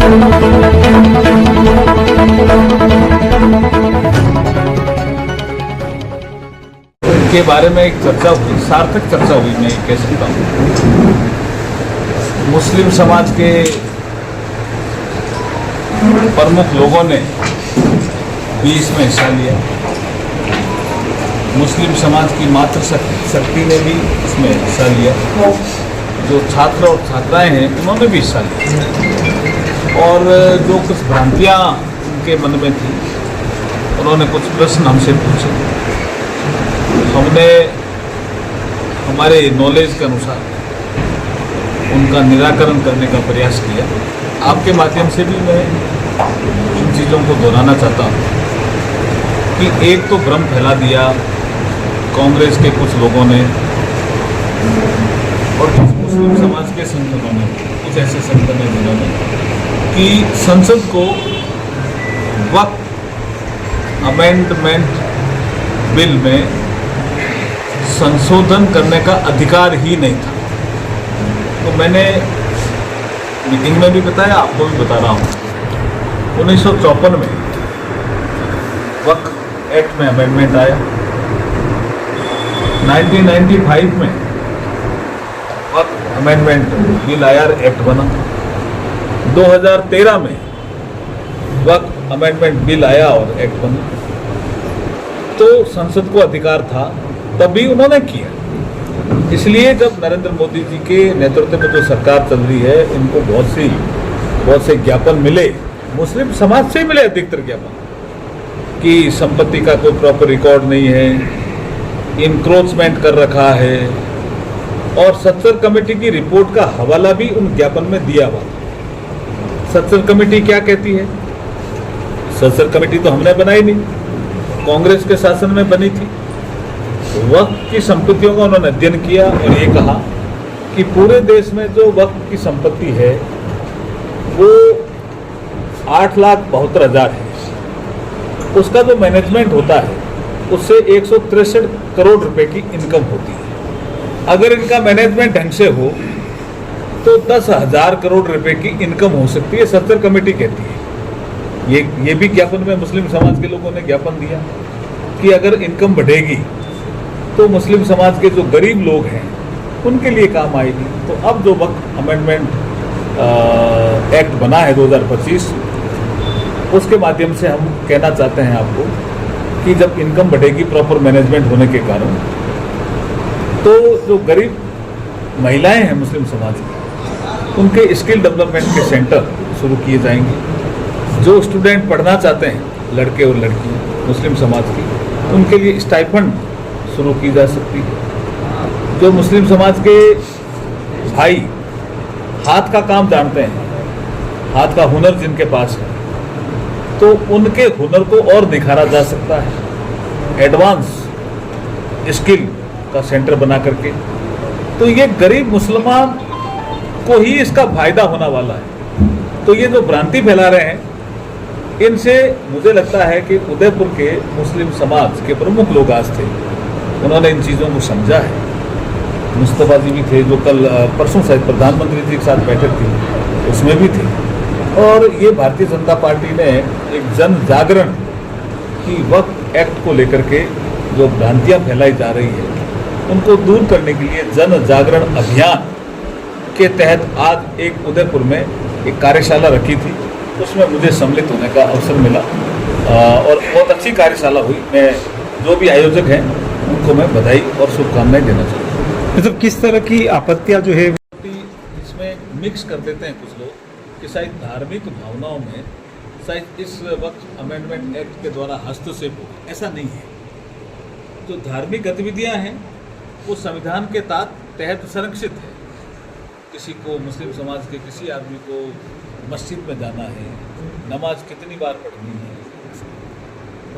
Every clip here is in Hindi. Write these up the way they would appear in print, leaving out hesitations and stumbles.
के बारे में एक चर्चा हुई, सार्थक चर्चा हुई, मैं कह सकता हूँ। मुस्लिम समाज के प्रमुख लोगों ने भी इसमें हिस्सा लिया। मुस्लिम समाज की मातृ शक्ति ने भी इसमें हिस्सा लिया। जो छात्र और छात्राएं हैं उन्होंने भी हिस्सा लिया। और जो कुछ भ्रांतियाँ उनके मन में थी, उन्होंने कुछ प्रश्न हमसे पूछे। हमने हमारे नॉलेज के अनुसार उनका निराकरण करने का प्रयास किया। आपके माध्यम से भी मैं इन चीज़ों को दोहराना चाहता हूँ कि एक तो भ्रम फैला दिया कांग्रेस के कुछ लोगों ने और कुछ मुस्लिम समाज के संगठनों ने, कुछ ऐसे संगठन हैं जिन्होंने कि संसद को वक्फ अमेंडमेंट बिल में संशोधन करने का अधिकार ही नहीं था। तो मैंने मीटिंग में भी बताया, आपको भी बता रहा हूँ। 1954 में वक्फ एक्ट में अमेंडमेंट आया। 1995 में वक्फ अमेंडमेंट बिल आया, एक्ट बना। 2013 में वक्फ अमेंडमेंट बिल आया और एक्ट बना। तो संसद को अधिकार था, तभी उन्होंने किया। इसलिए जब नरेंद्र मोदी जी के नेतृत्व में जो सरकार चल रही है, इनको बहुत से ज्ञापन मिले, मुस्लिम समाज से मिले अधिकतर ज्ञापन कि संपत्ति का कोई प्रॉपर रिकॉर्ड नहीं है, इंक्रोचमेंट कर रखा है। और सत्तर कमेटी की रिपोर्ट का हवाला भी उन ज्ञापन में दिया हुआ। सत्तर कमेटी क्या कहती है? सत्तर कमेटी तो हमने बनाई नहीं, कांग्रेस के शासन में बनी थी। वक्फ की संपत्तियों का उन्होंने अध्ययन किया और ये कहा कि पूरे देश में जो वक्फ की संपत्ति है वो 8,72,000 है। उसका जो मैनेजमेंट होता है उससे 163 करोड़ रुपए की इनकम होती है। अगर इनका मैनेजमेंट ढंग से हो तो 10,000 करोड़ रुपए की इनकम हो सकती है, सत्तर कमेटी कहती है। ये भी ज्ञापन में मुस्लिम समाज के लोगों ने ज्ञापन दिया कि अगर इनकम बढ़ेगी तो मुस्लिम समाज के जो गरीब लोग हैं उनके लिए काम आएगी। तो अब जो वक्फ अमेंडमेंट एक्ट बना है 2025, उसके माध्यम से हम कहना चाहते हैं आपको कि जब इनकम बढ़ेगी प्रॉपर मैनेजमेंट होने के कारण, तो जो गरीब महिलाएं हैं मुस्लिम समाज की, उनके स्किल डेवलपमेंट के सेंटर शुरू किए जाएंगे। जो स्टूडेंट पढ़ना चाहते हैं, लड़के और लड़कियां मुस्लिम समाज की, उनके लिए स्टाइपेंड शुरू की जा सकती है। जो मुस्लिम समाज के भाई हाथ का काम जानते हैं, हाथ का हुनर जिनके पास है, तो उनके हुनर को और निखारा जा सकता है एडवांस स्किल का सेंटर बना करके। तो ये गरीब मुसलमान को ही इसका फायदा होने वाला है। तो ये जो भ्रांति फैला रहे हैं, इनसे मुझे लगता है कि उदयपुर के मुस्लिम समाज के प्रमुख लोग आज थे, उन्होंने इन चीज़ों को समझा है। मुस्तफा जी भी थे, जो कल परसों शायद प्रधानमंत्री जी के साथ बैठक थी उसमें भी थे। और ये भारतीय जनता पार्टी ने एक जन जागरण की वक्फ एक्ट को लेकर के जो भ्रांतियाँ फैलाई जा रही है, उनको दूर करने के लिए जन जागरण अभियान के तहत आज एक उदयपुर में एक कार्यशाला रखी थी। उसमें मुझे सम्मिलित होने का अवसर मिला और बहुत अच्छी कार्यशाला हुई। मैं जो भी आयोजक हैं उनको मैं बधाई और शुभकामनाएं देना चाहूँगा। मतलब किस तरह की आपत्तियां जो है इसमें मिक्स कर देते हैं कुछ लोग कि शायद धार्मिक भावनाओं में शायद इस वक्त अमेंडमेंट एक्ट के द्वारा हस्तक्षेप हो। ऐसा नहीं है। जो धार्मिक गतिविधियां हैं वो संविधान के तहत संरक्षित है। किसी को, मुस्लिम समाज के किसी आदमी को मस्जिद में जाना है, नमाज कितनी बार पढ़नी है,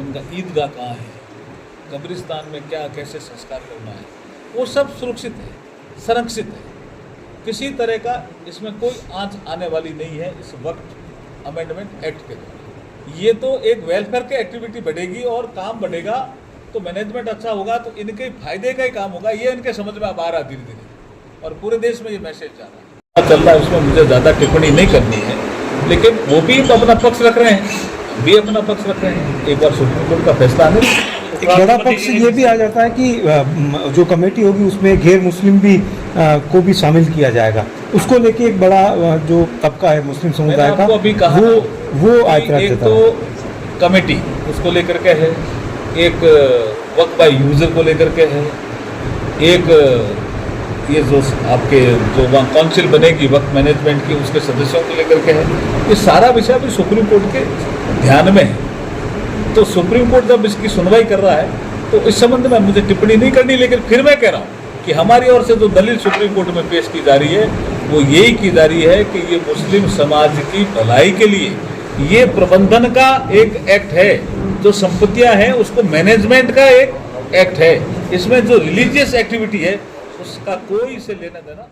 उनका ईदगाह कहाँ है, कब्रिस्तान में क्या कैसे संस्कार करना है, वो सब सुरक्षित है, संरक्षित है। किसी तरह का इसमें कोई आंच आने वाली नहीं है इस वक्त अमेंडमेंट एक्ट के द्वारा। ये तो एक वेलफेयर की एक्टिविटी बढ़ेगी और काम बढ़ेगा तो मैनेजमेंट अच्छा होगा, तो इनके फायदे का ही काम होगा। ये इनके समझ में अब आ रहा धीरे धीरे और पूरे देश में ये मैसेज जा रहा है। चल रहा है, उसमें मुझे ज़्यादा टिप्पणी नहीं करनी है। लेकिन वो भी तो अपना पक्ष रख रहे हैं, हम भी अपना पक्ष रख रहे हैं। एक बार सुप्रीम कोर्ट का फैसला आने दो। एक बड़ा पक्ष ये भी आ जाता है कि जो कमेटी होगी उसमें गैर मुस्लिम भी को भी शामिल किया जाएगा, उसको लेके एक बड़ा जो तबका है मुस्लिम समुदाय मैंने का आपको अभी कहा वो ऐतराज एक जता तो है। कमेटी उसको लेकर के है, एक वक्फ बाय यूजर को लेकर के है, एक ये जो आपके जो वहाँ काउंसिल बनेगी वक्त मैनेजमेंट की उसके सदस्यों को लेकर के है। ये सारा विषय अभी सुप्रीम कोर्ट के ध्यान में है। तो सुप्रीम कोर्ट जब इसकी सुनवाई कर रहा है तो इस संबंध में मुझे टिप्पणी नहीं करनी, लेकिन फिर मैं कह रहा हूँ कि हमारी ओर से जो दलील सुप्रीम कोर्ट में पेश की जा रही है वो यही की जा रही है कि ये मुस्लिम समाज की भलाई के लिए ये प्रबंधन का एक एक्ट है, जो संपत्तियां हैं उसको मैनेजमेंट का एक एक्ट है। इसमें जो रिलीजियस एक्टिविटी है उसका कोई से लेना देना